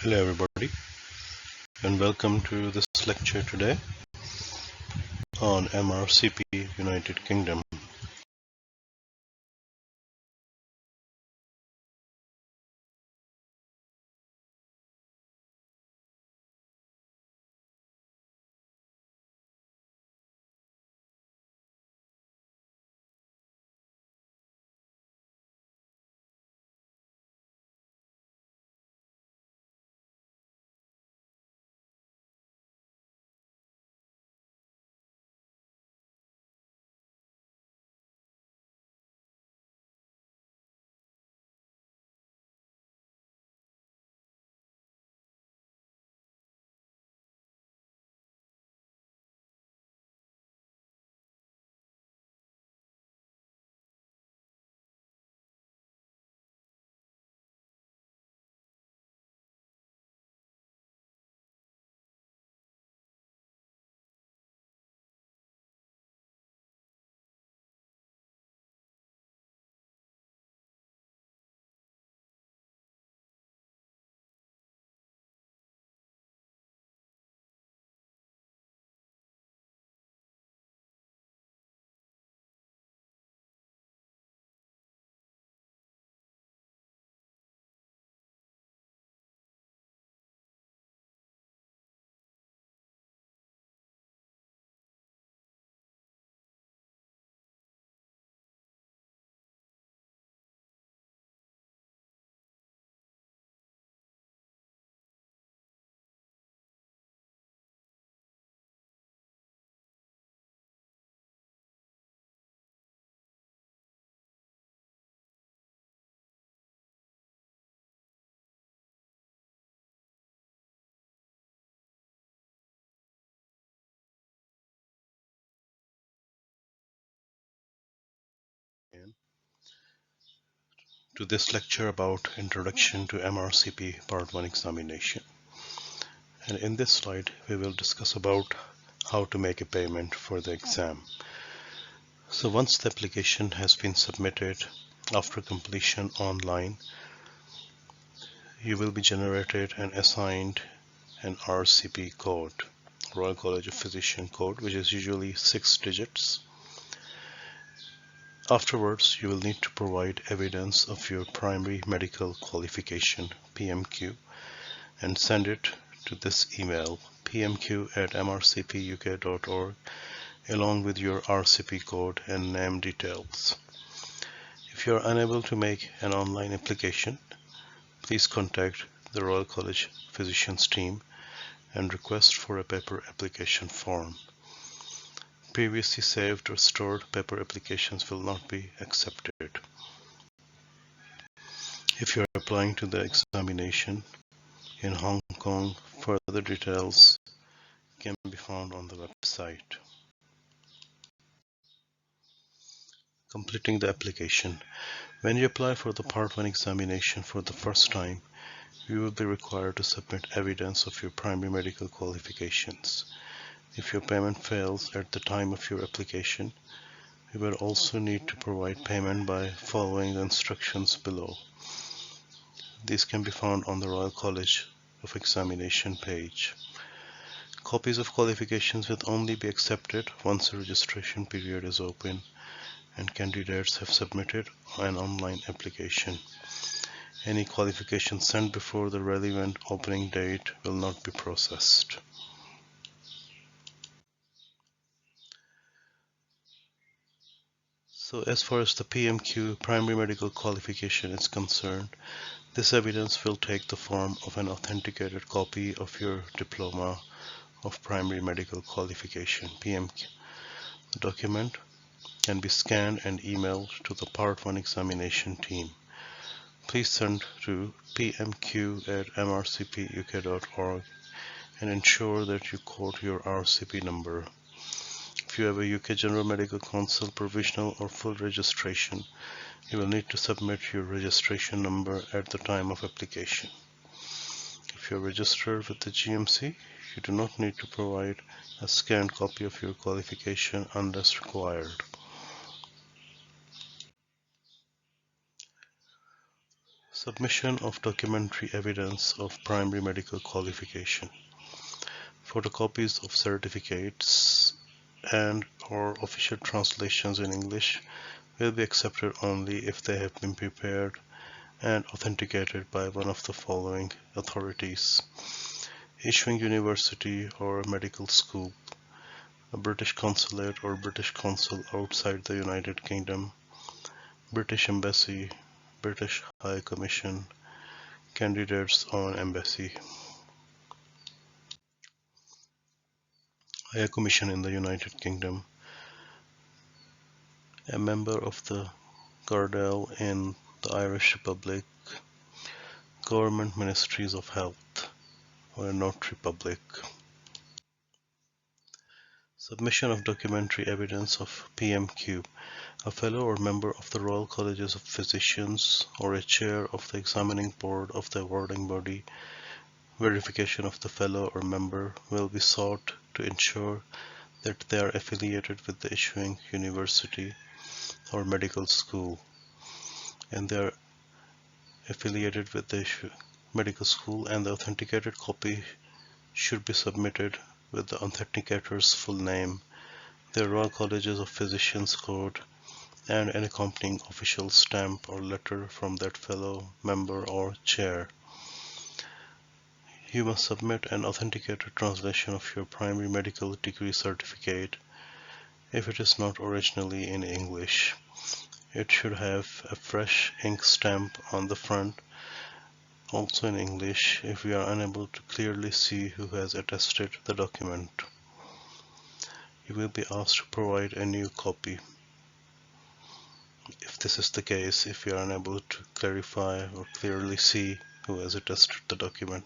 Hello everybody and welcome to this lecture today on MRCP United Kingdom. And to this lecture about Introduction to MRCP Part 1 examination. And in this slide we will discuss about how to make a payment for the exam. So once the application has been submitted after completion online, you will be generated and assigned an RCP code, Royal College of Physicians code, which is usually 6 digits. Afterwards, you will need to provide evidence of your primary medical qualification, PMQ, and send it to this email, pmq@mrcpuk.org, along with your RCP code and name details. If you are unable to make an online application, please contact the Royal College Physicians team and request for a paper application form. Previously saved or stored paper applications will not be accepted. If you are applying to the examination in Hong Kong, further details can be found on the website. Completing the application. When you apply for the Part 1 examination for the first time, you will be required to submit evidence of your primary medical qualifications. If your payment fails at the time of your application, you will also need to provide payment by following the instructions below. These can be found on the Royal College of Examination page. Copies of qualifications will only be accepted once the registration period is open and candidates have submitted an online application. Any qualification sent before the relevant opening date will not be processed. So as far as the PMQ, primary medical qualification, is concerned, this evidence will take the form of an authenticated copy of your diploma of primary medical qualification, PMQ. The document can be scanned and emailed to the Part 1 examination team. Please send to pmq@mrcpuk.org and ensure that you quote your RCP number. If you have a UK General Medical Council provisional or full registration, you will need to submit your registration number at the time of application. If you are registered with the GMC, you do not need to provide a scanned copy of your qualification unless required. So Submission of documentary evidence of primary medical qualification. Photocopies of certificates and/or official translations in English will be accepted only if they have been prepared and authenticated by one of the following authorities: issuing university or medical school, a British consulate or British consul outside the United Kingdom, British Embassy, British High Commission, candidates on embassy. High Commission in the United Kingdom, a member of the Gardaí in the Irish Republic, Government Ministries of Health, or a notary public. Submission of documentary evidence of PMQ. A fellow or member of the Royal Colleges of Physicians or a chair of the examining board of the awarding body. Verification of the fellow or member will be sought to ensure that they are affiliated with the issuing university or medical school, and they are affiliated with the medical school, and the authenticated copy should be submitted with the authenticator's full name, their Royal Colleges of Physicians code, and an accompanying official stamp or letter from that fellow, member, or chair. You must submit an authenticated translation of your primary medical degree certificate if it is not originally in English. It should have a fresh ink stamp on the front, also in English, if we are unable to clearly see who has attested the document. You will be asked to provide a new copy. If this is the case, if you are unable to clarify or clearly see who has attested the document.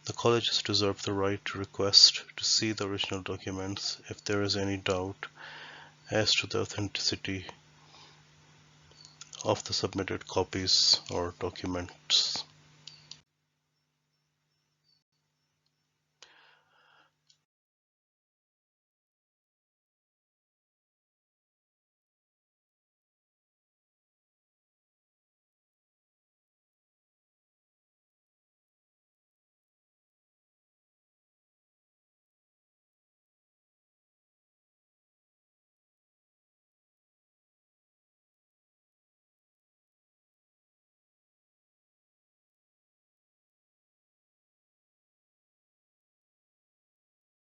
The colleges reserve the right to request to see the original documents if there is any doubt as to the authenticity of the submitted copies or documents.